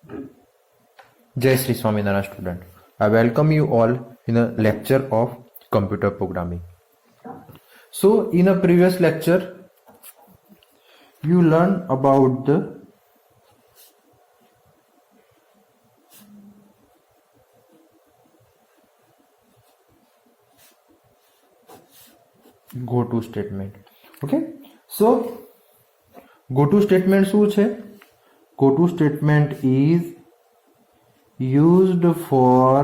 Jai Sri Swaminarayan student. I welcome you all in a lecture of computer programming. So in a previous lecture, you learned about the go-to statement. Okay. So go-to statement શું છે? Go-to statement is used for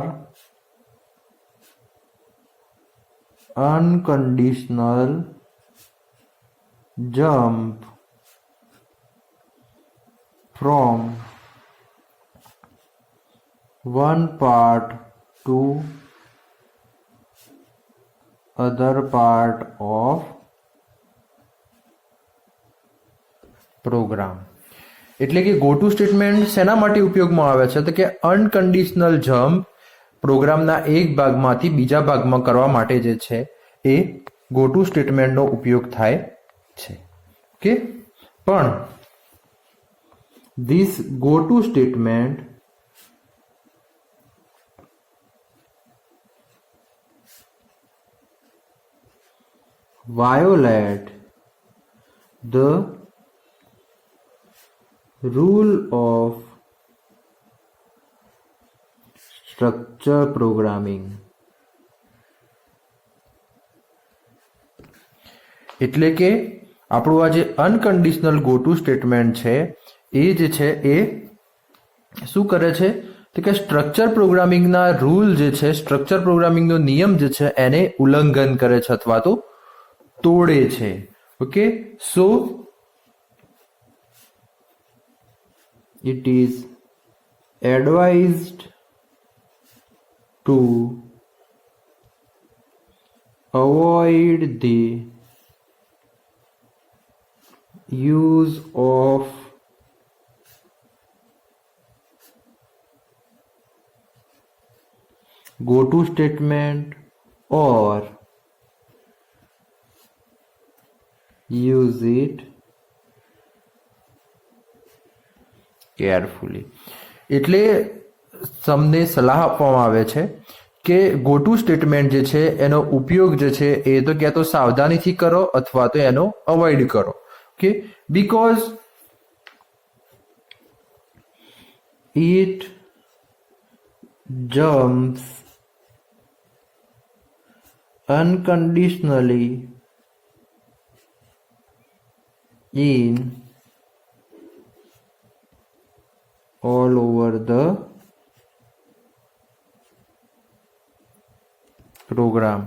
unconditional jump from one part to other part of program. એટલે કે go to statement શેના માટે ઉપયોગમાં આવે છે? તો કે અનકન્ડિશનલ જમ્પ પ્રોગ્રામના એક ભાગમાંથી બીજા ભાગમાં કરવા માટે જે છે એ ગો ટુ સ્ટેટમેન્ટનો ઉપયોગ થાય છે. ઓકે, પણ this go to statement violate the rule of structure programming. એટલે કે આપણું આ જે અનકન્ડિશનલ ગો ટુ સ્ટેટમેન્ટ છે એ જે છે એ શું કરે છે તો કે સ્ટ્રક્ચર પ્રોગ્રામિંગના રૂલ જે છે, સ્ટ્રક્ચર પ્રોગ્રામિંગનો નિયમ જે છે એને ઉલ્લંઘન કરે છે અથવા તો તોડે છે. Okay, so it is advised to avoid the use of go-to statement or use it carefully. એટલે તમને સલાહ આપવામાં આવે છે કે ગો ટુ સ્ટેટમેન્ટ જે છે એનો ઉપયોગ જે છે એ તો ક્યાં તો સાવધાનીથી કરો અથવા તો એનો અવોઇડ કરો. Okay, because it jumps unconditionally in all over the program.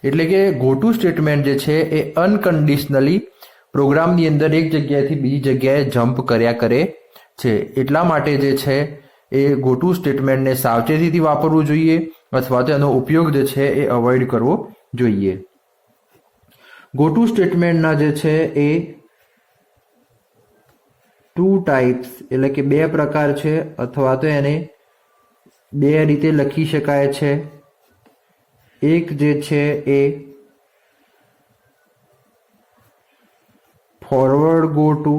એટલે કે ગો ટુ સ્ટેટમેન્ટ જે છે એ અનકન્ડિશનલી પ્રોગ્રામની અંદર એક જગ્યાએથી બીજી જગ્યાએ જમ્પ કર્યા કરે છે. એટલા માટે જે છે એ ગો ટુ સ્ટેટમેન્ટને સાવચેતીથી વાપરવું જોઈએ અથવા તો એનો ઉપયોગ જે છે એ અવોઇડ કરવો જોઈએ. ગો ટુ સ્ટેટમેન્ટના જે છે એ ટુ ટાઈપ્સ એટલે કે બે પ્રકાર છે અથવા તો એને બે રીતે લખી શકાય છે. એક જે છે એ ફોરવર્ડ ગો ટુ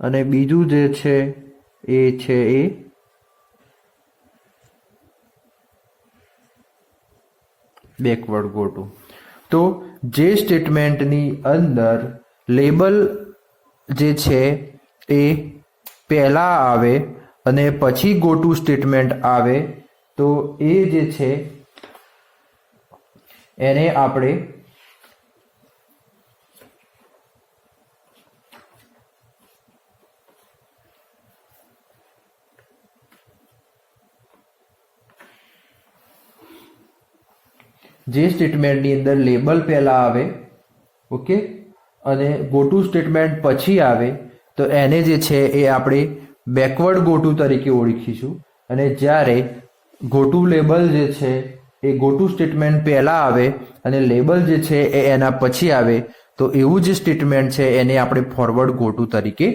અને બીજું જે છે એ બેકવર્ડ ગો ટુ. તો જે સ્ટેટમેન્ટની અંદર લેબલ જે છે એ પહેલા આવે અને પછી ગો ટુ સ્ટેટમેન્ટ આવે તો એ જે છે એને આપણે જે સ્ટેટમેન્ટની અંદર લેબલ પહેલા આવે, ઓકે, અને ગો ટુ સ્ટેટમેન્ટ પછી આવે તો એને જે છે એ આપણે બેકવર્ડ ગો ટુ તરીકે ઓળખીશું. અને જ્યારે ગો ટુ લેબલ જે છે એ ગો ટુ સ્ટેટમેન્ટ પહેલાં આવે અને લેબલ જે છે એ એના પછી આવે તો એવું જે સ્ટેટમેન્ટ છે એને આપણે ફોરવર્ડ ગો ટુ તરીકે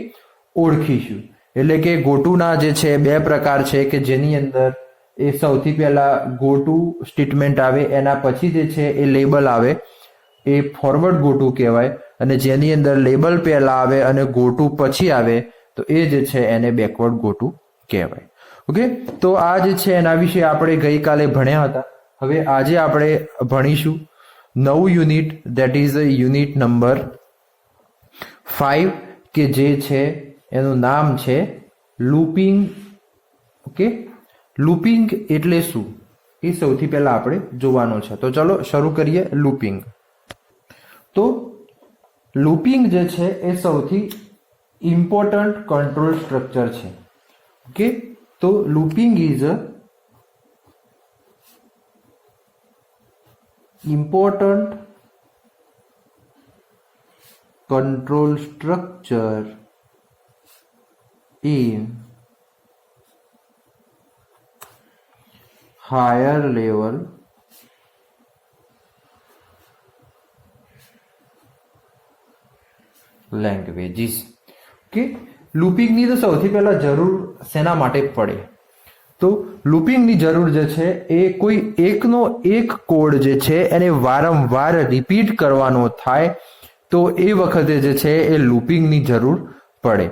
ઓળખીશું. એટલે કે ગો ટુના જે છે બે પ્રકાર છે કે જેની અંદર એ સૌથી પહેલાં ગો ટુ સ્ટેટમેન્ટ આવે એના પછી જે છે એ લેબલ આવે એ ફોરવર્ડ ગો ટુ કહેવાય, અને જેની અંદર લેબલ પહેલા આવે અને ગો ટુ પછી આવે તો એ જે છે એને બેકવર્ડ ગો ટુ કહેવાય. ઓકે, તો આ જે છે એના વિશે આપણે ગઈકાલે ભણ્યા હતા. હવે આજે આપણે ભણીશું નવું unit, that is unit number 5, કે જે છે એનું નામ છે લૂપિંગ. ઓકે, લૂપિંગ એટલે શું એ સૌથી પહેલા આપણે જોવાનું છે. તો ચલો શરૂ કરીએ. લૂપિંગ. તો લૂપિંગ જે છે એ સૌથી ઇમ્પોર્ટન્ટ કંટ્રોલ સ્ટ્રક્ચર છે. ઓકે, તો looping is a important control structure in higher level languages. Okay, લૂપિંગની તો સૌથી પહેલા જરૂર શેના માટે પડે? તો લૂપિંગની જરૂર જે છે એ કોઈ એકનો એક કોડ જે છે એને વારંવાર રિપીટ કરવાનો થાય તો એ વખતે જે છે એ લૂપિંગની જરૂર પડે.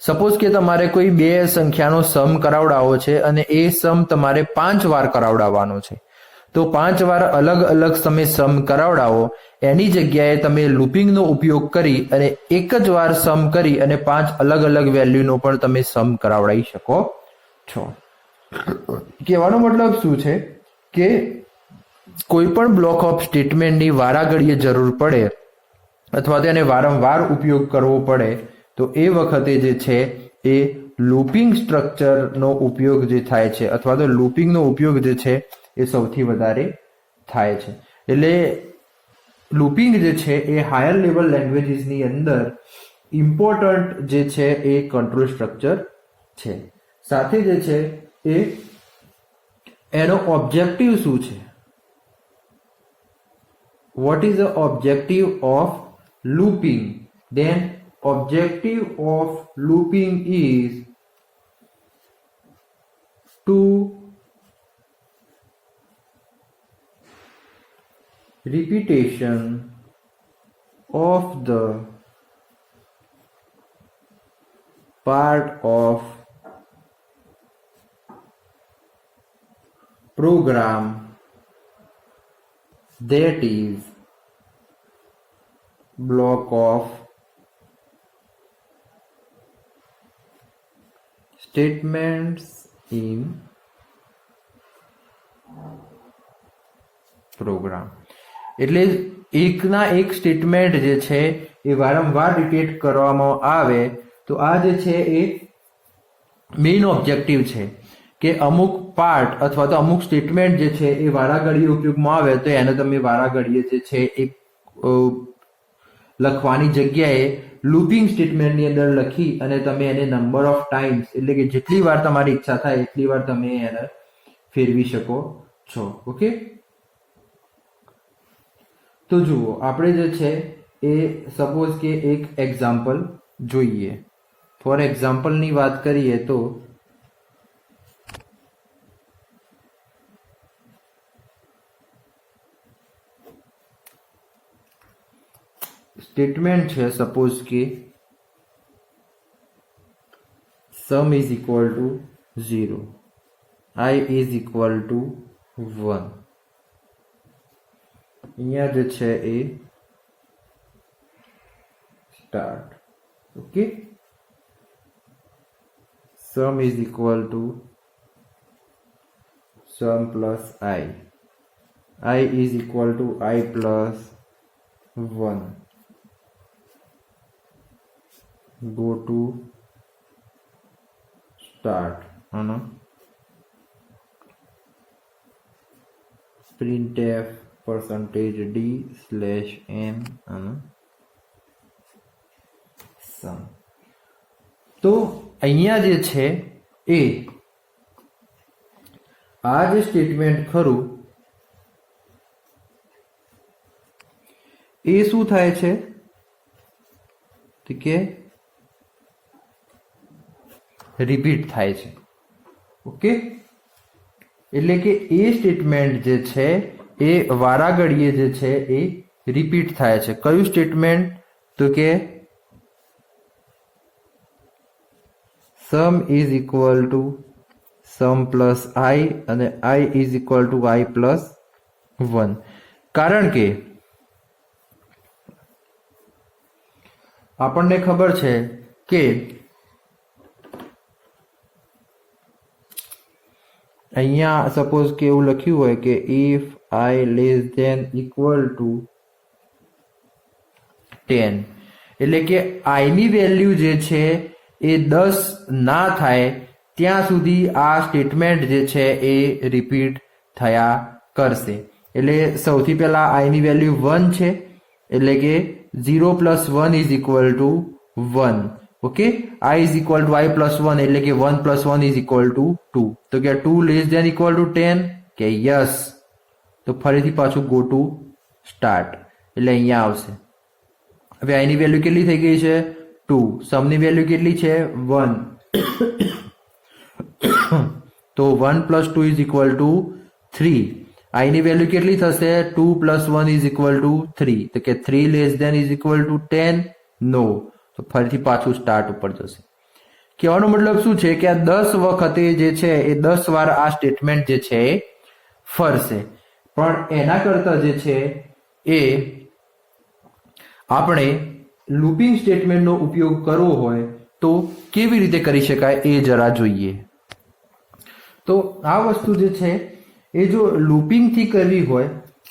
સપોઝ કે તમારે કોઈ બે સંખ્યાનો સમ કરાવડાવો છે અને એ સમ તમારે 5 વાર કરાવડાવવાનો છે. તો 5 વાર અલગ અલગ તમે સમ કરાવડાવો, એની જગ્યાએ તમે લૂપિંગનો ઉપયોગ કરી અને એક જ વાર સમ કરી અને 5 અલગ અલગ વેલ્યુનો પણ તમે સમ કરાવડાવી શકો છો. કહેવાનો મતલબ શું છે કે કોઈ પણ બ્લોક ઓફ સ્ટેટમેન્ટની વારાઘડીએ જરૂર પડે અથવા તો એને વારંવાર ઉપયોગ કરવો પડે તો એ વખતે જે છે એ લૂપિંગ સ્ટ્રક્ચરનો ઉપયોગ જે થાય છે અથવા તો લૂપિંગનો ઉપયોગ જે છે એ સૌથી વધારે થાય છે. એટલે લૂપિંગ જે છે એ હાયર લેવલ લેંગ્વેજીસની અંદર ઇમ્પોર્ટન્ટ જે છે એ કંટ્રોલ સ્ટ્રક્ચર છે. સાથે જે છે એ એનો ઓબ્જેક્ટિવ શું છે? What is the objective of looping? Then objective of looping is to repetition of the part of program that is block of statements in program. એટલે એકના એક સ્ટેટમેન્ટ જે છે એ વારંવાર રિપીટ કરવામાં આવે તો આ જે છે એ મેઇન ઓબ્જેક્ટિવ છે કે અમુક પાર્ટ અથવા તો અમુક સ્ટેટમેન્ટ જે છે એ વારાઘડીએ ઉપયોગમાં આવે તો એને તમે વારાઘડીએ જે છે એ લખવાની જગ્યાએ લૂપિંગ સ્ટેટમેન્ટની અંદર લખી અને તમે એને નંબર ઓફ ટાઈમ્સ એટલે કે જેટલી વાર તમારી ઈચ્છા થાય એટલી વાર તમે એને ફેરવી શકો છો. ઓકે, તો જુઓ આપણે જે છે એ સપોઝ કે એક એક્ઝામ્પલ જોઈએ. ફોર એક્ઝામ્પલની વાત કરીએ તો સ્ટેટમેન્ટ છે સપોઝ કે sum is equal to 0, I is equal to 1. અહીંયા જે છે એ start. Okay, sum is equal to sum plus I is equal to I plus 1. Go to start printf %d/n sum. તો અહીંયા જે છે એ આ જે સ્ટેટમેન્ટ ખરું એ શું થાય છે કે રિપીટ થાય છે. ઓકે, એટલે કે એ સ્ટેટમેન્ટ જે છે એ વારાઘડીએ જે છે એ રિપીટ થાય છે. કયું સ્ટેટમેન્ટ? તો કે sum is equal to sum plus i અને i is equal to i plus 1, કારણ કે આપણને ખબર છે કે અહીંયા સપોઝ કે એવું લખ્યું હોય કે if I less than equal to 10, એટલે કે આઈ ની વેલ્યુ જે છે એ 10 ના થાય ત્યાં સુધી આ સ્ટેટમેન્ટ જે છે એ રિપીટ થયા કરશે. એટલે સૌથી પહેલા આઈ ની વેલ્યુ 1 છે, એટલે કે 0 + 1 is equal two 1. Okay, i is equal two i plus 1, એટલે કે 1 + 1 ઇઝ ઇક્વલ ટુ 2. તો કે 2 લેસ ધેન ઇક્વલ ટુ 10, કે યસ. તો ફરીથી પાછું ગો ટુ સ્ટાર્ટ, એટલે અહીંયા આવશે. હવે i ની વેલ્યુ કેટલી થઈ ગઈ છે? 2. સમની વેલ્યુ કેટલી છે? 1. તો 1 + 2 ઇઝ ઇક્વલ ટુ 3. i ની વેલ્યુ કેટલી થશે? 2 + 1 ઇઝ ઇક્વલ ટુ 3. તો કે 3 less than is equal to 10, no. તો ફરીથી પાછું સ્ટાર્ટ ઉપર જશે. કહેવાનો મતલબ શું છે કે આ 10 વખતે જે છે એ 10 વાર આ સ્ટેટમેન્ટ જે છે એ ફરશે. પણ એના કરતા જે છે એ આપણે લૂપિંગ સ્ટેટમેન્ટનો ઉપયોગ કરવો હોય તો કેવી રીતે કરી શકાય એ જરા જોઈએ. તો આ વસ્તુ જે છે એ જો લૂપિંગથી કરવી હોય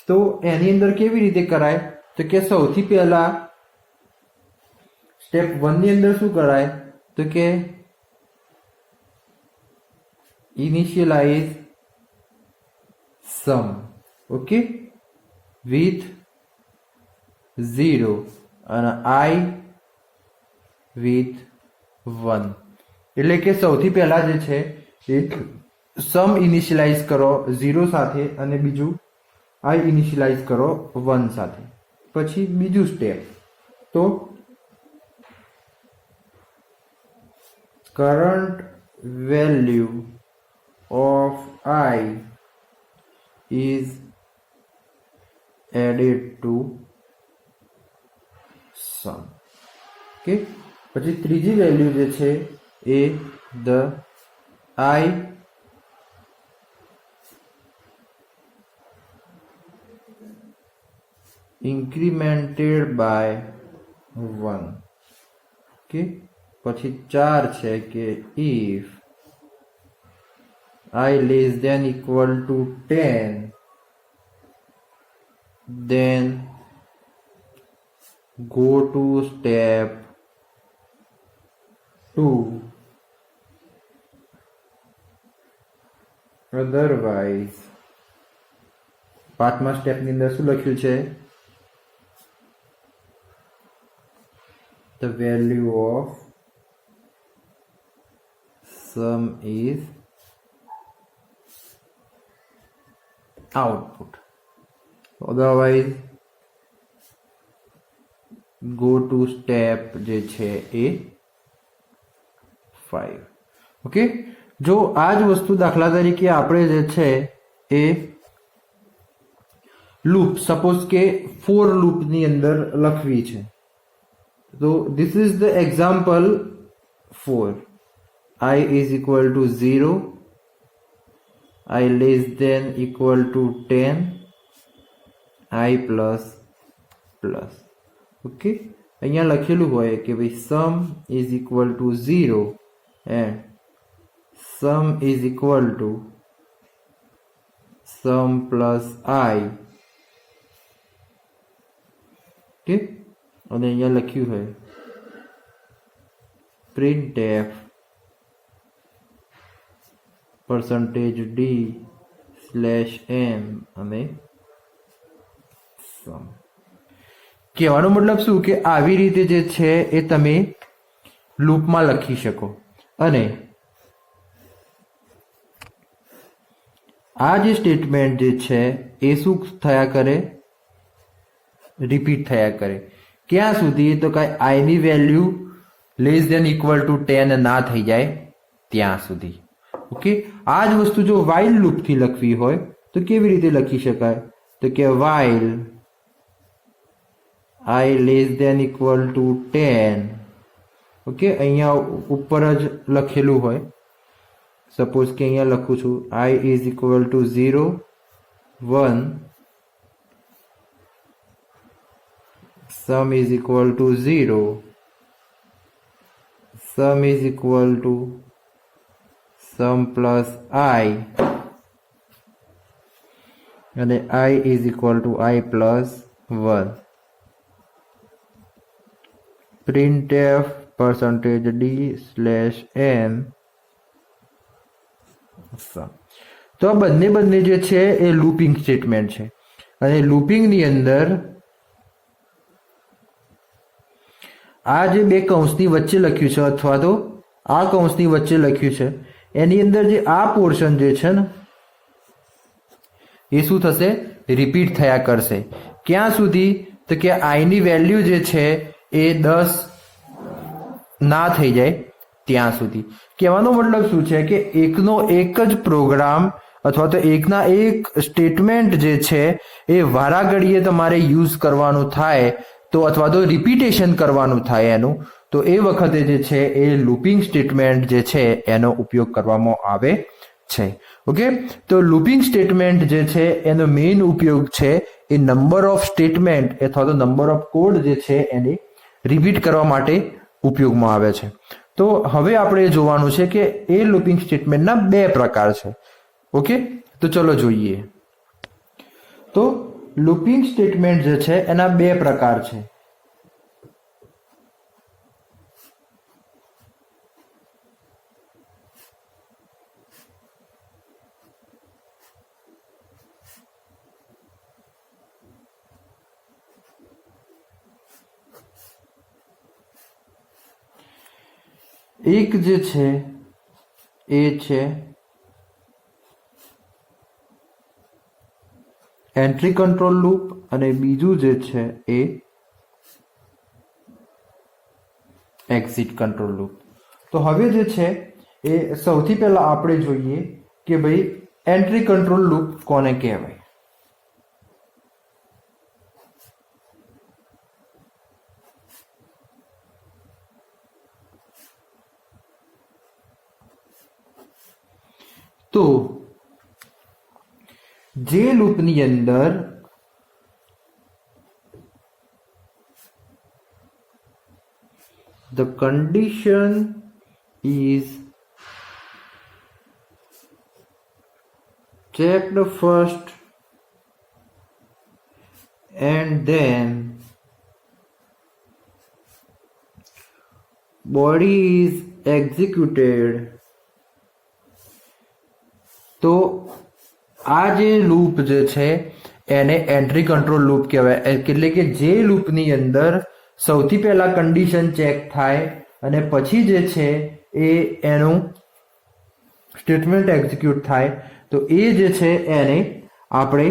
તો એની અંદર કેવી રીતે કરાય? તો કે સૌથી પહેલા સ્ટેપ 1 ની અંદર શું કરાય? તો કે ઇનિશિયલાઇઝ સમ, ઓકે, વિથ 0 અને i વિથ 1. એટલે કે સૌથી પહેલા જે છે એ સમ ઇનિશિયલાઇઝ કરો 0 સાથે અને બીજું i ઇનિશિયલાઇઝ કરો 1 સાથે. પછી બીજું સ્ટેપ, તો current value of I is added to sum. Okay, પછી ત્રીજી વેલ્યુ જે છે એ the I incremented by 1. Okay, પછી 4 છે કે if I less than equal to 10, then go to step 2, otherwise. પાંચમા સ્ટેપ ની અંદર શું લખ્યું છે? The value of sum is output, otherwise go to step જે છે એ 5. ઓકે, જો આ જ વસ્તુ દાખલા તરીકે આપણે જે છે એ લૂપ, સપોઝ કે ફોર લૂપ ની અંદર લખવી છે, તો this is the example 4. I is equal to 0, I less than equal to 10, I plus. Okay, અહીંયા લખેલું હોય કે ભાઈ sum is equal to 0 and sum is equal to sum plus I. Okay, અને અહીંયા લખ્યું હોય printf %d/m અને sum. કહેવાનો મતલબ શું કે આવી રીતે જે છે એ તમે લૂપમાં લખી શકો અને આ જે સ્ટેટમેન્ટ જે છે એ શું થયા કરે? રિપીટ થયા કરે. ક્યાં સુધી? તો કાંઈ આઈ ની value less than equal to 10 ના થઈ જાય ત્યાં સુધી. ઓકે, આ જ વસ્તુ જો વાઇલ લૂપથી લખવી હોય તો કેવી રીતે લખી શકાય? તો કે while I less than equal to 10 okay, અહીંયા ઉપર જ લખેલું હોય. સપોઝ કે અહીંયા લખું છું I is equal two 0 1 sum is equal to 0 sum is equal to sum plus I અને I is equal to I plus 1. printf %d/n sum. તો આ બંને જે છે એ લૂપિંગ સ્ટેટમેન્ટ છે અને લૂપિંગની અંદર આ જે બે કૌંસની વચ્ચે લખ્યું છે અથવા તો આ કૌંસની વચ્ચે લખ્યું છે એની અંદર જે આ પોર્શન જે છે ને એ શું થશે? રિપીટ થયા કરશે. ક્યાં સુધી? તો કે I ની વેલ્યુ જે છે એ 10 ના થઈ જાય ત્યાં સુધી. કહેવાનો મતલબ શું છે કે એકનો એક જ પ્રોગ્રામ અથવા તો એકના એક સ્ટેટમેન્ટ જે છે એ વારાઘડીએ તમારે યુઝ કરવાનું થાય તો અથવા તો રિપીટેશન કરવાનું થાય એનું, તો એ વખતે જે છે એ લૂપિંગ સ્ટેટમેન્ટ જે છે એનો ઉપયોગ કરવામાં આવે છે. ઓકે, તો લૂપિંગ સ્ટેટમેન્ટ જે છે એનો મેઇન ઉપયોગ છે એ નંબર ઓફ સ્ટેટમેન્ટ અથવા તો નંબર ઓફ કોડ જે છે એને રિપીટ કરવા માટે ઉપયોગમાં આવે છે. તો હવે આપણે જોવાનું છે કે એ લૂપિંગ સ્ટેટમેન્ટના બે પ્રકાર છે. ઓકે, તો ચલો જોઈએ. તો લૂપિંગ સ્ટેટમેન્ટ જે છે એના બે પ્રકાર છે. એક જે છે એ છે એન્ટ્રી કંટ્રોલ લૂપ અને બીજું જે છે એ એક્ઝિટ કંટ્રોલ લૂપ. તો હવે જે છે એ સૌથી પહેલા આપણે જોઈએ કે ભાઈ એન્ટ્રી કંટ્રોલ લૂપ કોને કહેવાય. તો જે લૂપની અંદર the condition is checked first and then body is executed. તો આ જે લૂપ જે છે એને એન્ટ્રી કંટ્રોલ લૂપ કહેવાય. એટલે કે જે લૂપની અંદર સૌથી પહેલા કન્ડિશન ચેક થાય અને પછી જે છે એ એનું સ્ટેટમેન્ટ એક્ઝિક્યુટ થાય તો એ જે છે એને આપણે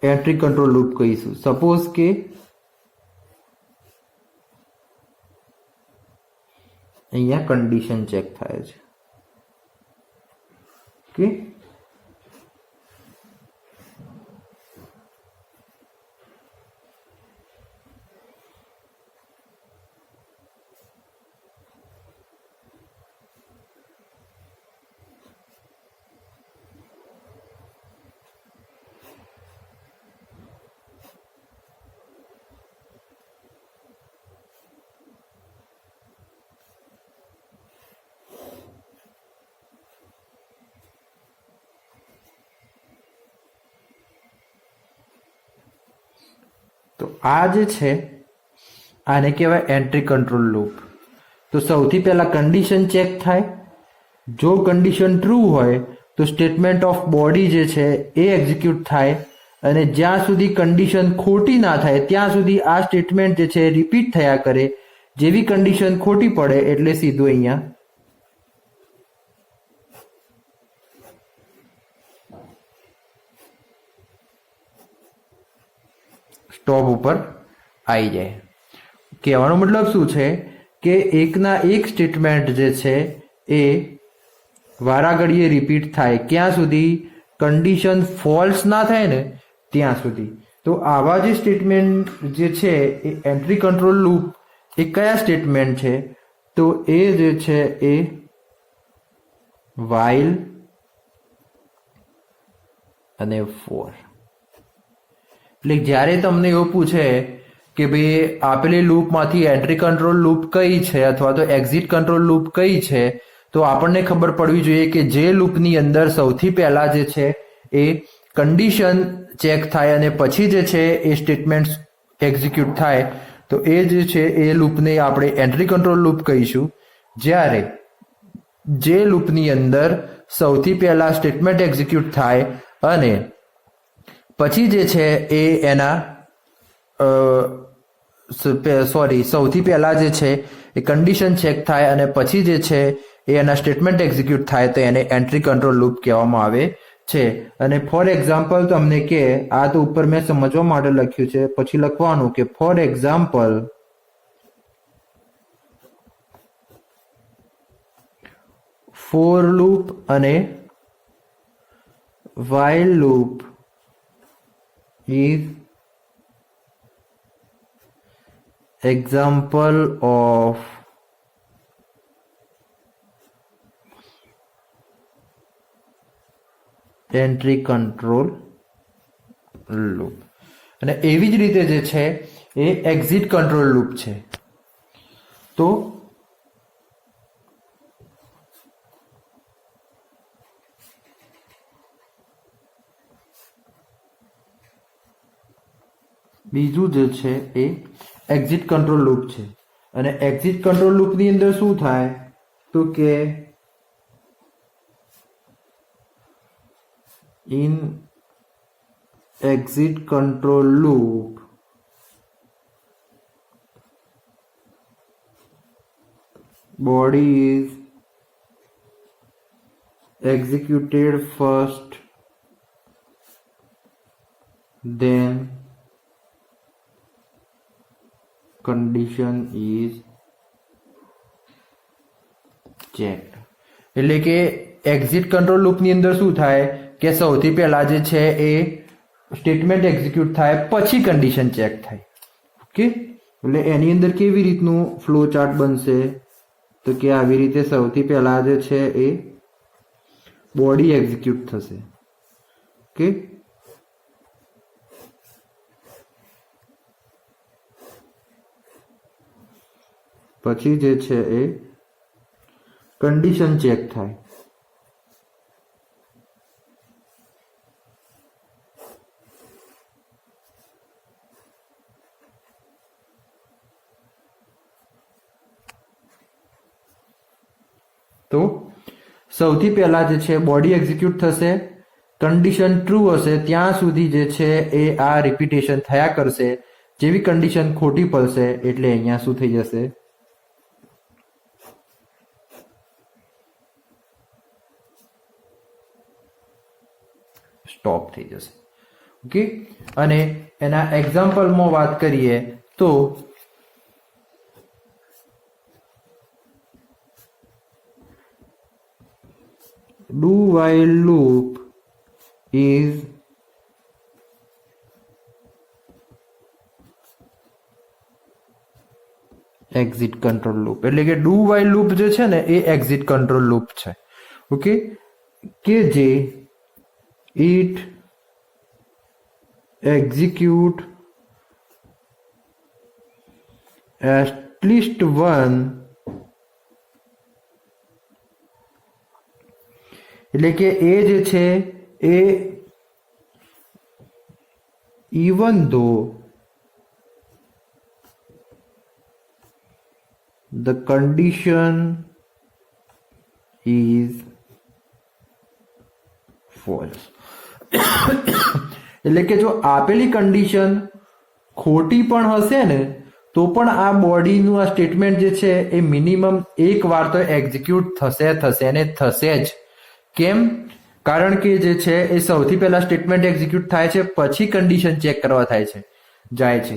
એન્ટ્રી કંટ્રોલ લૂપ કહીશું. સપોઝ કે અહીંયા કન્ડિશન ચેક થાય છે. ઓકે, તો આ જે છે આને કહેવાય એન્ટ્રી કંટ્રોલ લૂપ. તો સૌથી પહેલા કન્ડિશન ચેક થાય, જો કન્ડિશન ટ્રુ હોય તો સ્ટેટમેન્ટ ઓફ બોડી જે છે એ એક્ઝિક્યુટ થાય અને જ્યાં સુધી કન્ડિશન ખોટી ના થાય ત્યાં સુધી આ સ્ટેટમેન્ટ જે છે રિપીટ થયા કરે. જેવી કન્ડિશન ખોટી પડે એટલે સીધું અહીંયા સ્ટોપ ઉપર આવી જાય. કહેવાનો મતલબ શું છે કે એકના એક સ્ટેટમેન્ટ જે છે એ વારાઘડીએ રિપીટ થાય ક્યાં સુધી કન્ડિશન ફોલ્સ ના થાય ને ત્યાં સુધી. તો આવા જે સ્ટેટમેન્ટ જે છે એ એન્ટ્રી કંટ્રોલ લૂપ એ કયા સ્ટેટમેન્ટ છે? તો એ જે છે એ while અને for. એટલે જ્યારે તમને એવું પૂછે કે ભાઈ આપેલી લૂપમાંથી એન્ટ્રી કંટ્રોલ લૂપ કઈ છે અથવા તો એક્ઝિટ કંટ્રોલ લૂપ કઈ છે, તો આપણને ખબર પડવી જોઈએ કે જે લૂપની અંદર સૌથી પહેલા જે છે એ કન્ડિશન ચેક થાય અને પછી જે છે એ સ્ટેટમેન્ટ એક્ઝિક્યુટ થાય, તો એ જે છે એ લૂપને આપણે એન્ટ્રી કંટ્રોલ લૂપ કહીશું. જ્યારે જે લૂપની અંદર સૌથી પહેલા સ્ટેટમેન્ટ એક્ઝિક્યુટ થાય અને પછી જે છે એ એના સૌથી પહેલા જે છે એ કન્ડિશન ચેક થાય અને પછી જે છે એ એના સ્ટેટમેન્ટ એક્ઝિક્યુટ થાય, તો એને એન્ટ્રી કંટ્રોલ લૂપ કહેવામાં આવે છે. અને ફોર એક્ઝામ્પલ તમને કે આ તો ઉપર મેં સમજવા માટે લખ્યું છે, પછી લખવાનું કે ફોર એક્ઝામ્પલ ફોર લૂપ અને while loop is example of entry control loop. અને એવી જ રીતે જે છે એ એક્ઝિટ કંટ્રોલ લૂપ છે. તો બીજું જે છે એ એક્ઝિટ કંટ્રોલ લૂપ છે. અને એક્ઝિટ કંટ્રોલ લૂપની અંદર શું થાય તો કે in exit control loop body is executed first, then condition is checked. એટલે કે એક્ઝિટ કંટ્રોલ લૂપની અંદર શું થાય કે સૌથી પહેલા જે છે એ સ્ટેટમેન્ટ એક્ઝિક્યુટ થાય પછી કન્ડિશન ચેક થાય. ઓકે, એટલે એની અંદર કેવી રીતનું ફ્લો ચાર્ટ બનશે તો કે આવી રીતે સૌથી પહેલા જે છે એ બોડી એક્ઝિક્યુટ થશે. ઓકે, પછી જે છે એ કન્ડિશન ચેક થાય. તો સૌથી પહેલા જે છે બોડી એક્ઝિક્યુટ થશે, કન્ડિશન ટ્રુ હશે ત્યાં સુધી જે છે એ આ રિપીટેશન થયા કરશે. જેવી કન્ડિશન ખોટી પડશે એટલે અહીંયા શું થઈ જશે, સ્ટોપ થઈ જશે. ઓકે, અને એના એક્ઝામ્પલમાં વાત કરીએ તો do while loop is exit control loop. એટલે કે do while loop જે છે ને એ exit control loop છે. ઓકે, કે જે it execute at least one, એટલે કે એ જે છે એ even though the condition is false. એટલે કે જો આપેલી કન્ડિશન ખોટી પણ હશે ને તો પણ આ બોડીનું આ સ્ટેટમેન્ટ જે છે એ મિનિમમ એક વાર તો એક્ઝિક્યુટ થશે અને થશે જ. કેમ? કારણ કે જે છે એ સૌથી પહેલા સ્ટેટમેન્ટ એક્ઝિક્યુટ થાય છે પછી કન્ડિશન ચેક કરવા જાય છે.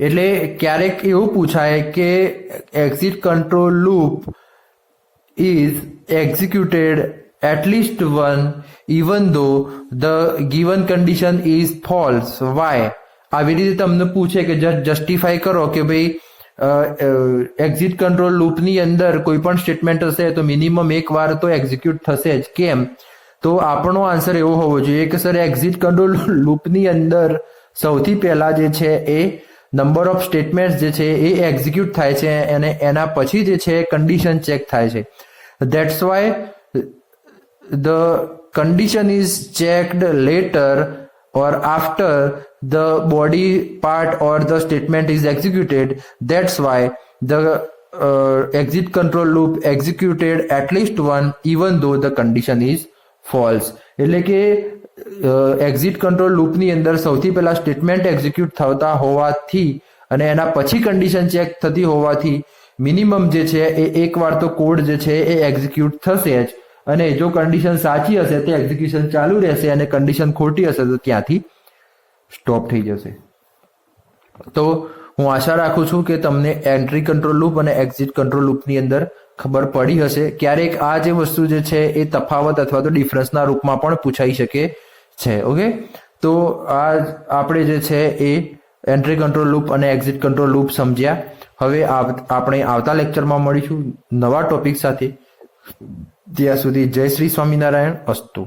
એટલે ક્યારેક એવું પૂછાય કે exit control loop is executed at least one even though the given condition is false. Why? આવી રીતે તમને પૂછે કે જસ્ટિફાઈ કરો કે ભાઈ એક્ઝિટ કંટ્રોલ લૂપની અંદર કોઈ પણ સ્ટેટમેન્ટ હશે તો મિનિમમ એક વાર તો એક્ઝિક્યુટ થશે જ. કેમ? તો આપણો આન્સર એવો હોવો જોઈએ કે સર એક્ઝિટ કંટ્રોલ લૂપની અંદર સૌથી પહેલા જે છે એ નંબર ઓફ સ્ટેટમેન્ટ જે છે એ એક્ઝિક્યુટ થાય છે અને એના પછી જે છે કન્ડિશન ચેક થાય છે. That's why the condition is checked letter or after the body part or the statement is executed. That's why the exit control loop executed at least one even though the condition is false. એટલે કે exit control લૂપની અંદર સૌથી પહેલા statement execute થતા હોવાથી અને એના પછી કન્ડિશન ચેક થતી હોવાથી મિનિમમ જે છે એ એકવાર તો કોડ જે છે એ એક્ઝિક્યુટ થશે જ, અને જો કન્ડિશન સાચી હશે તો એક્ઝિક્યુશન ચાલુ રહેશે અને કન્ડિશન ખોટી હશે તો ત્યાંથી સ્ટોપ થઈ જશે. તો હું આશા રાખું છું કે તમને એન્ટ્રી કંટ્રોલ લૂપ અને એક્ઝિટ કંટ્રોલ લૂપની અંદર ખબર પડી હશે. ક્યારેક આ જે વસ્તુ જે છે એ તફાવત અથવા તો ડિફરન્સના રૂપમાં પણ પૂછાઈ શકે છે. ઓકે, તો આ આપણે જે છે એ એન્ટ્રી કંટ્રોલ લૂપ અને એક્ઝિટ કંટ્રોલ લૂપ સમજ્યા. હવે આપણે આવતા લેક્ચરમાં મળીશું નવા ટોપિક સાથે. ત્યાં સુધી જય શ્રી સ્વામિનારાયણ. અસ્તુ.